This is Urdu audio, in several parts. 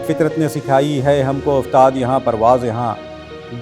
فطرت نے سکھائی ہے ہم کو افتاد یہاں پرواز یہاں،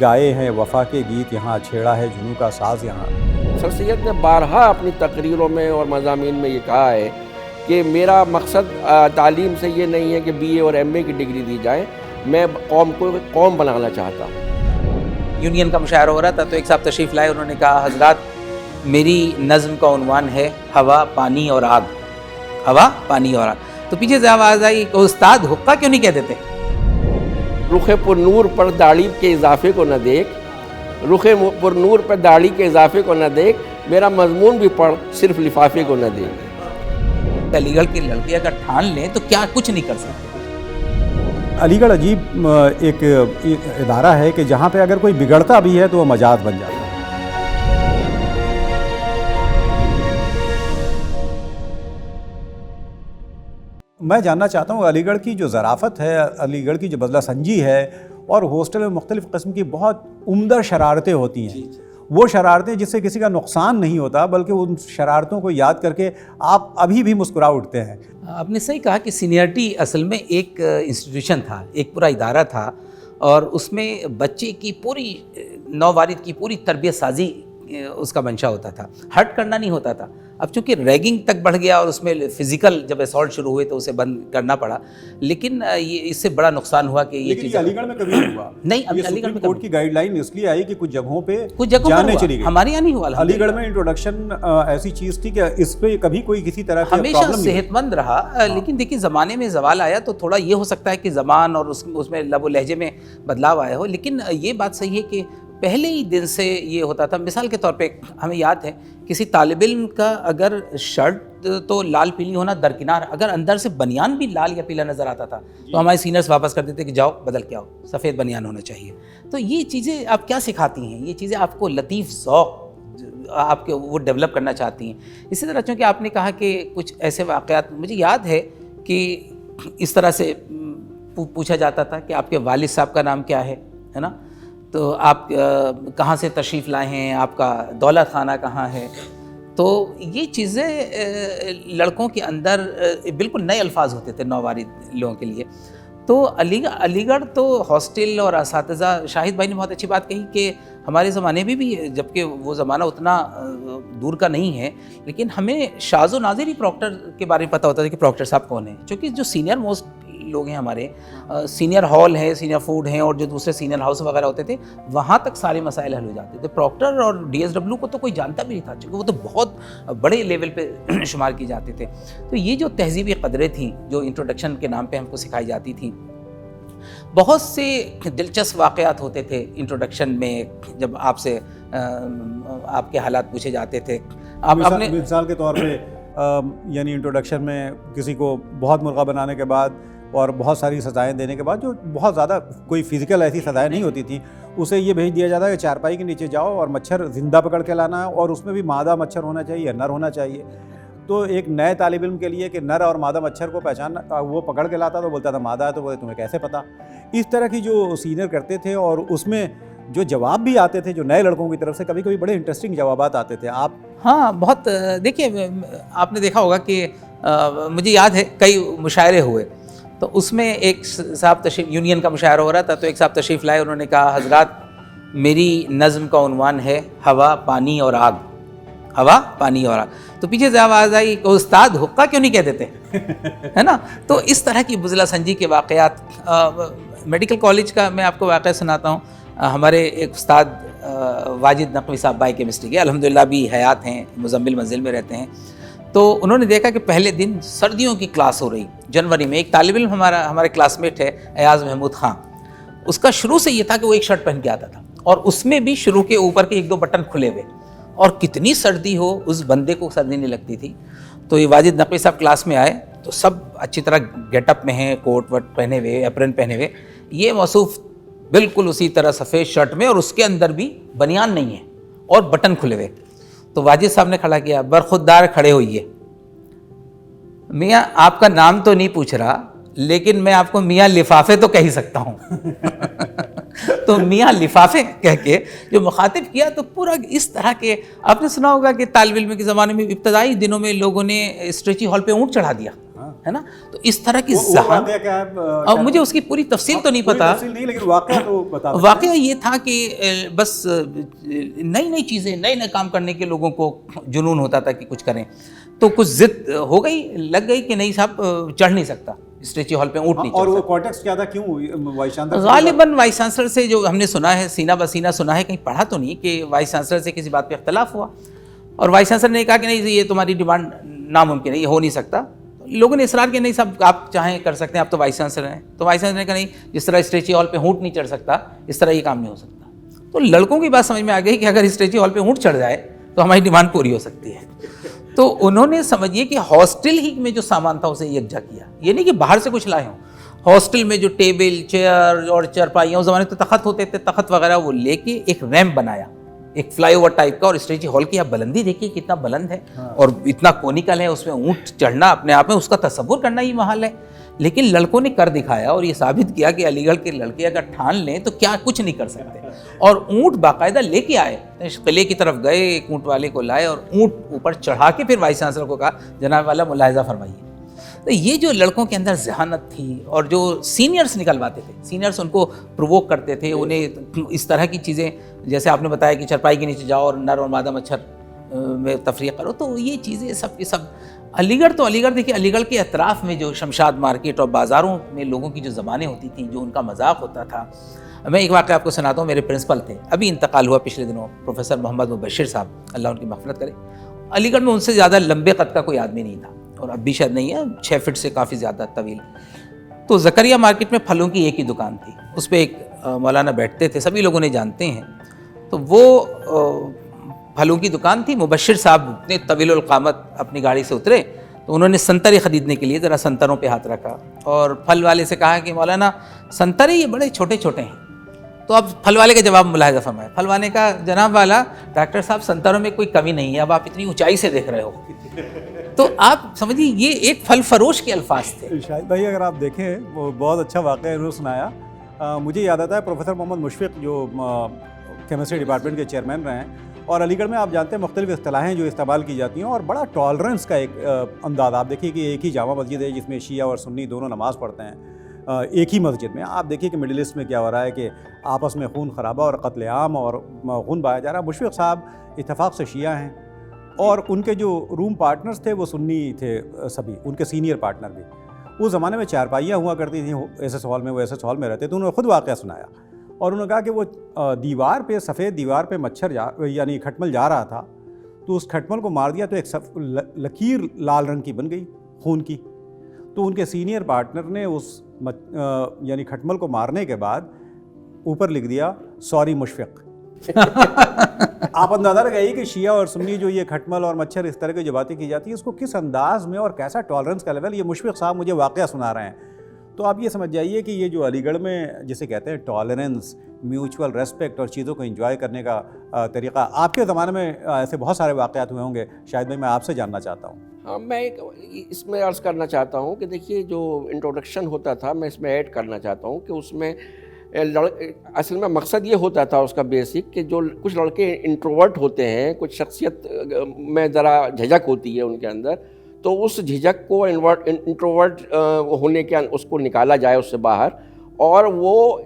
گائے ہیں وفا کے گیت یہاں، چھیڑا ہے جنوں کا ساز یہاں۔ سر سید نے بارہا اپنی تقریروں میں اور مضامین میں یہ کہا ہے کہ میرا مقصد تعلیم سے یہ نہیں ہے کہ بی اے اور ایم اے کی ڈگری دی جائے، میں قوم کو قوم بنانا چاہتا ہوں۔ یونین کا مشاعرہ ہو رہا تھا تو ایک صاحب تشریف لائے، انہوں نے کہا حضرات میری نظم کا عنوان ہے ہوا پانی اور آگ، ہوا پانی اور آگ۔ تو پیچھے سے آواز آئی کہ استاد حقہ کیوں نہیں کہہ دیتے؟ رخ پر نور پر داڑھی کے اضافے کو نہ دیکھ، رخ پر نور پر داڑھی کے اضافے کو نہ دیکھ، میرا مضمون بھی پڑھ صرف لفافے کو نہ دیکھ۔ علی گڑھ کے لڑکے اگر ٹھان لیں تو کیا کچھ نہیں کر سکتے۔ علی گڑھ عجیب ایک ادارہ ہے کہ جہاں پہ اگر کوئی بگڑتا بھی ہے تو وہ مجاز بن جاتا ہے۔ میں جاننا چاہتا ہوں علی گڑھ کی جو ظرافت ہے، علی گڑھ کی جو بذلہ سنجی ہے، اور ہاسٹل میں مختلف قسم کی بہت عمدہ شرارتیں ہوتی ہیں، وہ شرارتیں جس سے کسی کا نقصان نہیں ہوتا بلکہ ان شرارتوں کو یاد کر کے آپ ابھی بھی مسکرا اٹھتے ہیں۔ آپ نے صحیح کہا کہ سینئرٹی اصل میں ایک انسٹیٹیوشن تھا، ایک پورا ادارہ تھا، اور اس میں بچے کی پوری نووارد کی پوری تربیت سازی اس کا منشا ہوتا تھا، ہرٹ کرنا نہیں ہوتا تھا۔ اب چونکہ ریگنگ تک بڑھ گیا اور اس میں فزیکل جب اسالٹ شروع ہوئے تو اسے بند کرنا پڑا، لیکن یہ اس سے بڑا نقصان ہوا کہ یہ چیز علی گڑھ میں کبھی نہیں ہوا۔ نہیں، علی گڑھ میں کورٹ کی گائیڈ لائن اس لیے آئی کہ کچھ جگہوں پہ جانے چلی گئی، ہمارے یہاں نہیں ہوا۔ علی گڑھ میں انٹروڈکشن ایسی چیز تھی کہ اس پہ کبھی کوئی کسی طرح کی ہمیشہ صحت مند رہا، لیکن دیکھیے زمانے میں زوال آیا تو تھوڑا یہ ہو سکتا ہے کہ زبان اور اس میں لب و لہجے میں بدلاؤ آیا ہو، لیکن یہ بات صحیح ہے کہ پہلے ہی دن سے یہ ہوتا تھا۔ مثال کے طور پہ ہمیں یاد ہے کسی طالب علم کا اگر شرٹ تو لال پیلی ہونا درکنار، اگر اندر سے بنیان بھی لال یا پیلا نظر آتا تھا تو ہمارے سینئرز واپس کر دیتے کہ جاؤ بدل کے آؤ، سفید بنیان ہونا چاہیے۔ تو یہ چیزیں آپ کیا سکھاتی ہیں؟ یہ چیزیں آپ کو لطیف ذوق آپ کے وہ ڈیولپ کرنا چاہتی ہیں۔ اسی طرح چونکہ آپ نے کہا کہ کچھ ایسے واقعات، مجھے یاد ہے کہ اس طرح سے پوچھا جاتا تھا کہ آپ کے والد صاحب کا نام کیا ہے نا، تو آپ کہاں سے تشریف لائے ہیں، آپ کا دولت خانہ کہاں ہے۔ تو یہ چیزیں لڑکوں کے اندر بالکل نئے الفاظ ہوتے تھے نووارد لوگوں کے لیے۔ تو علی گڑھ تو ہاسٹل اور اساتذہ، شاہد بھائی نے بہت اچھی بات کہی کہ ہمارے زمانے میں بھی، جبکہ وہ زمانہ اتنا دور کا نہیں ہے، لیکن ہمیں شاذ و نادر ہی پروکٹر کے بارے میں پتہ ہوتا تھا کہ پروکٹر صاحب کون ہیں، چونکہ جو سینئر موسٹ لوگ ہیں ہمارے، سینئر ہال ہیں، سینئر فوڈ ہیں، اور جو دوسرے سینئر ہاؤس وغیرہ ہوتے تھے وہاں تک سارے مسائل حل ہو جاتے تھے۔ پروکٹر اور ڈی ایس ڈبلیو کو تو کوئی جانتا بھی نہیں تھا، چونکہ وہ تو بہت بڑے لیول پہ شمار کی جاتے تھے۔ تو یہ جو تہذیبی قدریں تھیں جو انٹروڈکشن کے نام پہ ہم کو سکھائی جاتی تھیں، بہت سے دلچسپ واقعات ہوتے تھے انٹروڈکشن میں جب آپ سے آپ کے حالات پوچھے جاتے تھے۔ مثال کے طور پہ یعنی انٹروڈکشن میں کسی کو بہت مرغہ بنانے کے بعد اور بہت ساری سزائیں دینے کے بعد، جو بہت زیادہ کوئی فزیکل ایسی سزائیں نہیں ہوتی تھیں، اسے یہ بھیج دیا جاتا ہے کہ چارپائی کے نیچے جاؤ اور مچھر زندہ پکڑ کے لانا ہے، اور اس میں بھی مادہ مچھر ہونا چاہیے یا نر ہونا چاہیے۔ تو ایک نئے طالب علم کے لیے کہ نر اور مادہ مچھر کو پہچاننا، وہ پکڑ کے لاتا تو بولتا تھا مادہ ہے، تو بولے تمہیں کیسے پتہ۔ اس طرح کی جو سینئر کرتے تھے، اور اس میں جو جواب بھی آتے تھے جو نئے لڑکوں کی طرف سے، کبھی کبھی بڑے انٹرسٹنگ جوابات آتے تھے۔ آپ ہاں بہت، دیکھیے آپ نے دیکھا ہوگا کہ مجھے یاد ہے کئی مشاعرے ہوئے، تو اس میں ایک صاحب تشریف، یونین کا مشاعرہ ہو رہا تھا تو ایک صاحب تشریف لائے، انہوں نے کہا حضرات میری نظم کا عنوان ہے ہوا پانی اور آگ، ہوا پانی اور آگ۔ تو پیچھے سے آواز آئی کہ استاد حقہ کیوں نہیں کہہ دیتے، ہے نا۔ تو اس طرح کی بزلہ سنجی کے واقعات۔ میڈیکل کالج کا میں آپ کو واقعہ سناتا ہوں۔ ہمارے ایک استاد واجد نقوی صاحب بائی کیمسٹری کے، الحمدللہ بھی حیات ہیں، مزمل منزل میں رہتے ہیں۔ تو انہوں نے دیکھا کہ پہلے دن سردیوں کی کلاس ہو رہی جنوری میں، ایک طالب علم ہمارے کلاس میٹ ہے ایاز محمود خان، اس کا شروع سے یہ تھا کہ وہ ایک شرٹ پہن کے آتا تھا، اور اس میں بھی شروع کے اوپر کے ایک دو بٹن کھلے ہوئے، اور کتنی سردی ہو اس بندے کو سردی نہیں لگتی تھی۔ تو یہ واجد نقوی صاحب کلاس میں آئے تو سب اچھی طرح گیٹ اپ میں ہیں، کوٹ وٹ پہنے ہوئے، اپرن پہنے ہوئے، یہ موصوف بالکل اسی طرح سفید شرٹ میں، اور اس کے اندر بھی بنیان نہیں ہے اور بٹن کھلے ہوئے۔ تو واجد صاحب نے کھڑا کیا، برخودار کھڑے ہوئیے، میاں آپ کا نام تو نہیں پوچھ رہا، لیکن میں آپ کو میاں لفافے تو کہہ ہی سکتا ہوں۔ تو میاں لفافے کہہ کے جو مخاطب کیا، تو پورا اس طرح کے، آپ نے سنا ہوگا کہ طالب علم کے زمانے میں ابتدائی دنوں میں لوگوں نے اسٹریچی ہال پہ اونٹ چڑھا دیا، ہے نا. تو اس طرح کی وہ واقعہ کیا ہے؟ اور مجھے اس کی پوری تفصیل تو نہیں پتا. تفصیل نہیں، لیکن واقعہ تو بتا. واقعہ یہ تھا کہ بس نئی نئی چیزیں، نئے نئے کام کرنے کے لوگوں کو جنون ہوتا تھا کہ کچھ کریں. تو کچھ ضد ہو گئی، لگ گئی کہ نہیں صاحب چڑھ نہیں سکتا اسٹریچی ہال پہ، اونٹ نہیں چڑھ اور وہ سکتا. کانٹیکسٹ کیا تھا، کیوں وائس چانسلر؟ غالباً وائس چانسلر سے جو ہم نے سنا ہے، سینہ بسینہ سنا ہے، کہیں پڑھا تو نہیں کہ وائس چانسلر سے کسی بات پہ اختلاف ہوا اور وائس چانسلر نے کہا کہ نہیں یہ تمہاری ڈیمانڈ ناممکن ہے، یہ ہو نہیں سکتا. لوگوں نے اصرار کیا نہیں صاحب آپ چاہیں کر سکتے ہیں، آپ تو وائس چانسلر ہیں. تو وائس چانسلر نے کہا نہیں، جس طرح اسٹریچی ہال پہ اونٹ نہیں چڑھ سکتا اس طرح یہ کام نہیں ہو سکتا. تو لڑکوں کی بات سمجھ میں آ گئی کہ اگر اسٹریچی ہال پہ اونٹ چڑھ جائے تو ہماری ڈیمانڈ پوری ہو سکتی ہے. تو انہوں نے سمجھیے کہ ہاسٹل ہی میں جو سامان تھا اسے یکجا کیا. یہ نہیں کہ باہر سے کچھ لائے ہوں، ہاسٹل میں جو ٹیبل چیئر اور چرپائیاں، اس زمانے تو تخت ہوتے تھے، تخت وغیرہ وہ لے کے ایک ریمپ بنایا، ایک فلائی اوور ٹائپ کا. اور اسٹریچی ہال کی آپ بلندی دیکھیے کتنا بلند ہے اور اتنا کونیکل ہے، اس میں اونٹ چڑھنا اپنے آپ میں اس کا تصور کرنا ہی محال ہے. لیکن لڑکوں نے کر دکھایا اور یہ ثابت کیا کہ علی گڑھ کے لڑکے اگر ٹھان لیں تو کیا کچھ نہیں کر سکتے. اور اونٹ باقاعدہ لے کے آئے، قلعے کی طرف گئے، ایک اونٹ والے کو لائے اور اونٹ اوپر چڑھا کے پھر وائس چانسلر کو کہا جناب والا ملاحظہ فرمائیے. تو یہ جو لڑکوں کے اندر ذہانت تھی اور جو سینئرس نکلواتے تھے، سینئرس ان کو پرووک کرتے تھے، انہیں اس طرح کی چیزیں جیسے آپ نے بتایا کہ چرپائی کے نیچے جاؤ اور نر اور مادہ مچھر میں تفریق کرو. تو یہ چیزیں سب کی سب علی گڑھ تو علی گڑھ دیکھیے، علی گڑھ کے اطراف میں جو شمشاد مارکیٹ اور بازاروں میں لوگوں کی جو زبانیں ہوتی تھیں، جو ان کا مذاق ہوتا تھا. میں ایک واقعہ آپ کو سناتا ہوں. میرے پرنسپل تھے، ابھی انتقال ہوا پچھلے دنوں، پروفیسر محمد مبشر صاحب، اللہ ان کی مغفرت کرے. علی گڑھ میں ان سے زیادہ لمبے قد کا کوئی آدمی نہیں تھا اور اب بھی شاید نہیں ہے، 6 فٹ سے کافی زیادہ طویل. تو زکریا مارکیٹ میں پھلوں کی ایک ہی دکان تھی، اس پہ ایک مولانا بیٹھتے تھے، سبھی لوگوں نے جانتے ہیں. تو وہ پھلوں کی دکان تھی. مبشر صاحب اتنے طویل القامت اپنی گاڑی سے اترے تو انہوں نے سنترے خریدنے کے لیے ذرا سنتروں پہ ہاتھ رکھا اور پھل والے سے کہا کہ مولانا سنترے یہ بڑے چھوٹے چھوٹے ہیں. تو اب پھل والے کا جواب ملاحظہ فرمایا. پھل والے کا جناب والا ڈاکٹر صاحب سنتروں میں کوئی کمی نہیں ہے، اب آپ اتنی اونچائی سے دیکھ رہے ہو. تو آپ سمجھیے یہ ایک پھل فروش کے الفاظ تھے. شاہد بھائی اگر آپ دیکھیں وہ بہت اچھا واقعہ انہوں نے سنایا. مجھے یاد آتا ہے پروفیسر محمد مشفق جو کیمسٹری ڈپارٹمنٹ کے چیئرمین رہے ہیں، اور علی گڑھ میں آپ جانتے ہیں مختلف اصطلاحیں جو استعمال کی جاتی ہیں اور بڑا ٹالرنس کا ایک انداز. آپ دیکھیے کہ ایک ہی جامع مسجد ہے جس میں شیعہ اور سنی دونوں نماز پڑھتے ہیں ایک ہی مسجد میں. آپ دیکھیے کہ مڈل ایسٹ میں کیا ہو رہا ہے کہ آپس میں خون خرابہ اور قتل عام اور خون بہایا جا رہا ہے. مشفق صاحب اتفاق سے شیعہ ہیں اور ان کے جو روم پارٹنرز تھے وہ سنی تھے سبھی، ان کے سینئر پارٹنر بھی. اس زمانے میں چارپائیاں ہوا کرتی تھیں ایس ایس ہال میں، وہ ایس ایس ہال میں رہتے تھے. انہوں نے خود واقعہ سنایا اور انہوں نے کہا کہ وہ دیوار پہ، سفید دیوار پہ مچھر یعنی کھٹمل جا رہا تھا تو اس کھٹمل کو مار دیا تو ایک لکیر لال رنگ کی بن گئی خون کی. تو ان کے سینئر پارٹنر نے اس یعنی کھٹمل کو مارنے کے بعد اوپر لکھ دیا سوری مشفق. آپ اندازہ لگائیے کہ شیعہ اور سنی جو یہ کھٹمل اور مچھر اس طرح کی جو باتیں کی جاتی ہیں اس کو کس انداز میں اور کیسا ٹالرنس کا لیول. یہ مشفق صاحب مجھے واقعہ سنا رہے ہیں. تو آپ یہ سمجھ جائیے کہ یہ جو علی گڑھ میں جسے کہتے ہیں ٹالرنس، میوچول ریسپیکٹ اور چیزوں کو انجوائے کرنے کا طریقہ، آپ کے زمانے میں ایسے بہت سارے واقعات ہوئے ہوں گے. شاید میں آپ سے جاننا چاہتا ہوں. ہاں، میں اس میں عرض کرنا چاہتا ہوں کہ دیکھیے جو انٹروڈکشن ہوتا تھا میں اس میں ایڈ کرنا چاہتا ہوں کہ اس میں اصل میں مقصد یہ ہوتا تھا اس کا بیسک کہ جو کچھ لڑکے انٹروورٹ ہوتے ہیں، کچھ شخصیت میں ذرا جھجک ہوتی ہے ان کے اندر، تو اس جھجک کو انٹروورٹ ہونے کے اس کو نکالا جائے اس سے باہر، اور وہ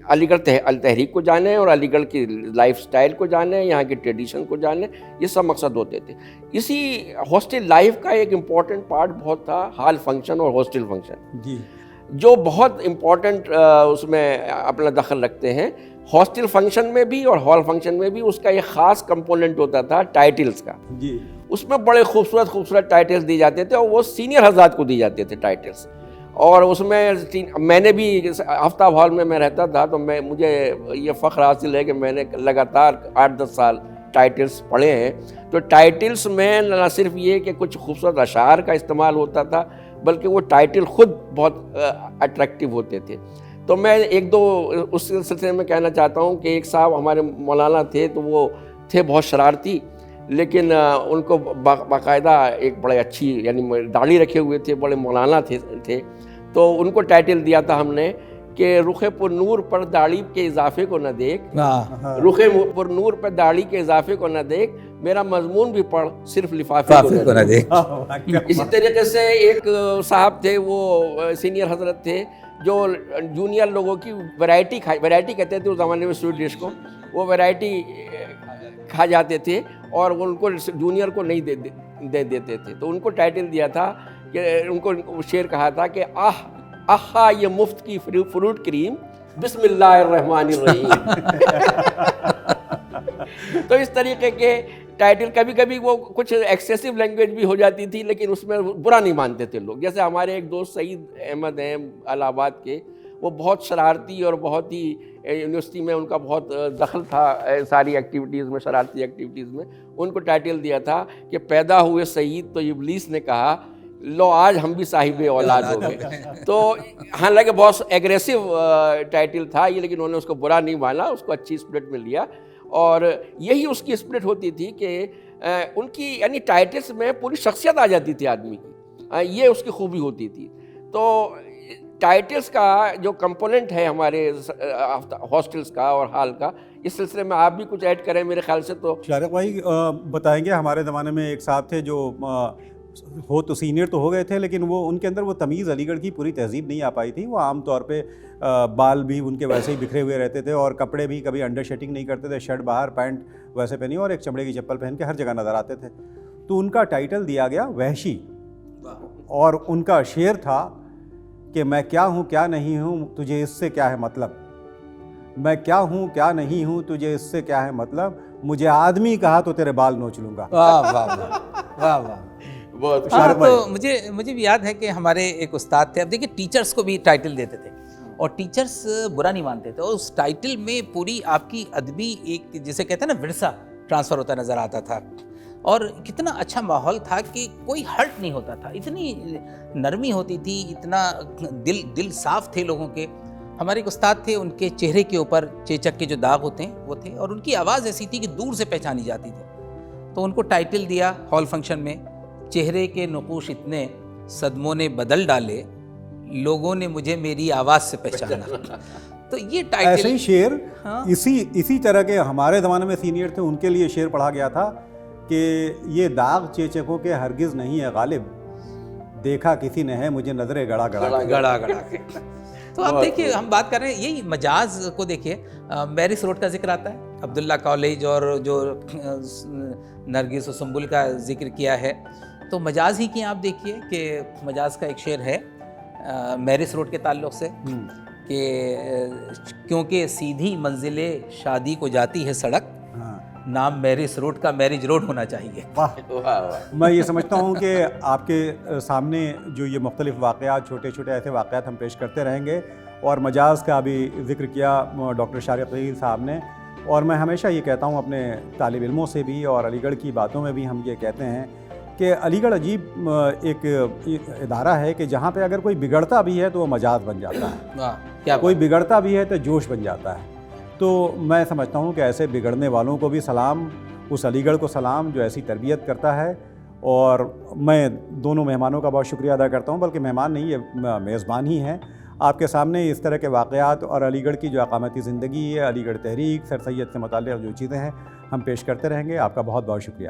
علی گڑھ تحریک کو جانیں اور علی گڑھ کی لائف سٹائل کو جانیں، یہاں کی ٹریڈیشن کو جانیں. یہ سب مقصد ہوتے تھے. اسی ہاسٹل لائف کا ایک امپورٹنٹ پارٹ بہت تھا ہال فنکشن اور ہاسٹل فنکشن، جی، جو بہت امپورٹنٹ اس میں اپنا دخل رکھتے ہیں. ہاسٹل فنکشن میں بھی اور ہال فنکشن میں بھی اس کا ایک خاص کمپوننٹ ہوتا تھا ٹائٹلز کا. جی، اس میں بڑے خوبصورت ٹائٹلز دی جاتے تھے اور وہ سینئر حضرات کو دی جاتے تھے ٹائٹلز. اور اس میں نے بھی آفتاب ہال میں رہتا تھا تو مجھے یہ فخر حاصل ہے کہ میں نے لگاتار 8-10 سال ٹائٹلز پڑھے ہیں. تو ٹائٹلز میں نہ صرف یہ کہ کچھ خوبصورت اشعار کا استعمال ہوتا تھا بلکہ وہ ٹائٹل خود بہت اٹریکٹیو ہوتے تھے. تو میں ایک دو اس سلسلے میں کہنا چاہتا ہوں کہ ایک صاحب ہمارے مولانا تھے تو وہ تھے بہت شرارتی، لیکن ان کو باقاعدہ ایک بڑے اچھی یعنی داڑھی رکھے ہوئے تھے، بڑے مولانا تھے. تو ان کو ٹائٹل دیا تھا ہم نے کہ رخ پر نور پر داڑھی کے اضافے کو نہ دیکھ، رخ پر نور پر داڑھی کے اضافے کو نہ دیکھ، میرا مضمون بھی پڑھ صرف لفافے کو نہ دیکھ۔ اسی طریقے سے ایک صاحب تھے، وہ سینئر حضرت تھے، جو جونیئر لوگوں کی ویرائٹی کہتے تھے اس زمانے میں سویٹ ڈش کو، وہ ویرائٹی کھا جاتے تھے اور ان کو جونیئر کو نہیں دے دیتے تھے، تو ان کو ٹائٹل دیا تھا کہ ان کو شعر کہا تھا کہ آہا یہ مفت کی فروٹ کریم بسم اللہ الرحمن الرحیم۔ تو اس طریقے کے ٹائٹل، کبھی کبھی وہ کچھ ایکسیسو لینگویج بھی ہو جاتی تھی، لیکن اس میں برا نہیں مانتے تھے لوگ۔ جیسے ہمارے ایک دوست سعید احمد ہیں الہ آباد کے، وہ بہت شرارتی اور بہت ہی یونیورسٹی میں ان کا بہت دخل تھا ساری ایکٹیویٹیز میں، شرارتی ایکٹیویٹیز میں۔ ان کو ٹائٹل دیا تھا کہ پیدا ہوئے سعید تو ابلیس نے کہا لو آج ہم بھی صاحب اولاد ہو گئے۔ تو حالانکہ بہت ایگریسو ٹائٹل تھا یہ، لیکن انہوں نے اس کو برا نہیں مانا، اس کو اچھی اسپرٹ میں لیا، اور یہی اس کی اسپرٹ ہوتی تھی کہ ان کی یعنی ٹائٹلس میں پوری شخصیت آ جاتی تھی آدمی کی، یہ اس کی خوبی ہوتی تھی۔ تو ٹائٹلس کا جو کمپوننٹ ہے ہمارے ہاسٹلس کا اور ہال کا، اس سلسلے میں آپ بھی کچھ ایڈ کریں میرے خیال سے۔ تو شارق بھائی بتائیں گے، ہمارے زمانے میں ایک صاحب تھے جو ہو تو سینئر تو ہو گئے تھے، لیکن وہ ان کے اندر وہ تمیز علی گڑھ کی پوری تہذیب نہیں آ پائی تھی۔ وہ عام طور پہ بال بھی ان کے ویسے ہی بکھرے ہوئے رہتے تھے، اور کپڑے بھی کبھی انڈر شرٹنگ نہیں کرتے تھے، شرٹ باہر، پینٹ ویسے پہنی اور ایک چمڑے کی چپل پہن کے ہر جگہ نظر آتے تھے۔ تو ان کا ٹائٹل دیا گیا وحشی، اور ان کا شعر تھا کہ میں کیا ہوں کیا نہیں ہوں تجھے اس سے کیا ہے مطلب، میں کیا ہوں کیا نہیں ہوں تجھے اس سے کیا ہے مطلب، مجھے آدمی کہا تو تیرے بال نوچ لوں گا۔ واہ واہ واہ واہ۔ تو مجھے بھی یاد ہے کہ ہمارے ایک استاد تھے، اب دیکھیں ٹیچرز کو بھی ٹائٹل دیتے تھے، اور ٹیچرز برا نہیں مانتے تھے، اور اس ٹائٹل میں پوری آپ کی ادبی ایک جسے کہتے ہیں نا ورثہ ٹرانسفر ہوتا نظر آتا تھا، اور کتنا اچھا ماحول تھا کہ کوئی ہرٹ نہیں ہوتا تھا، اتنی نرمی ہوتی تھی، اتنا دل صاف تھے لوگوں کے۔ ہمارے ایک استاد تھے، ان کے چہرے کے اوپر چیچک کے جو داغ ہوتے ہیں وہ تھے، اور ان کی آواز ایسی تھی کہ دور سے پہچانی جاتی تھی۔ تو ان کو ٹائٹل دیا ہال فنکشن میں، چہرے کے نقوش اتنے صدموں نے بدل ڈالے، لوگوں نے مجھے میری آواز سے پہچانا۔ تو یہ ٹائٹل ایسے ہی شعر اسی طرح کے ہمارے زمانے میں سینئر تھے، ان کے لیے شعر پڑھا گیا تھا کہ یہ داغ چیچکوں کے ہرگز نہیں ہے غالب، دیکھا کسی نے ہے مجھے نظریں گڑا گڑا کے۔ تو آپ دیکھیے، ہم بات کر رہے ہیں یہی مجاز کو، دیکھیے میرس روڈ کا ذکر آتا ہے، عبداللہ کالج، اور جو نرگس و سنبل کا ذکر کیا ہے، تو مجاز ہی کی آپ دیکھیے کہ مجاز کا ایک شعر ہے میرس روڈ کے تعلق سے کہ کیونکہ سیدھی منزل شادی کو جاتی ہے سڑک، نام میرس روڈ کا میرج روڈ ہونا چاہیے۔ میں یہ سمجھتا ہوں کہ آپ کے سامنے جو یہ مختلف واقعات، چھوٹے چھوٹے ایسے واقعات ہم پیش کرتے رہیں گے، اور مجاز کا بھی ذکر کیا ڈاکٹر شارق طویل صاحب نے، اور میں ہمیشہ یہ کہتا ہوں اپنے طالب علموں سے بھی، اور علی گڑھ کی باتوں میں بھی ہم یہ کہتے ہیں کہ علی گڑھ عجیب ایک ادارہ ہے کہ جہاں پہ اگر کوئی بگڑتا بھی ہے تو وہ مجاز بن جاتا ہے، کوئی بگڑتا بھی ہے تو جوش بن جاتا ہے۔ تو میں سمجھتا ہوں کہ ایسے بگڑنے والوں کو بھی سلام، اس علی گڑھ کو سلام جو ایسی تربیت کرتا ہے، اور میں دونوں مہمانوں کا بہت شکریہ ادا کرتا ہوں، بلکہ مہمان نہیں، یہ میزبان ہی ہیں۔ آپ کے سامنے اس طرح کے واقعات اور علی گڑھ کی جو اقامتی زندگی ہے، علی گڑھ تحریک، سر سید سے متعلق جو چیزیں ہیں، ہم پیش کرتے رہیں گے۔ آپ کا بہت بہت شکریہ۔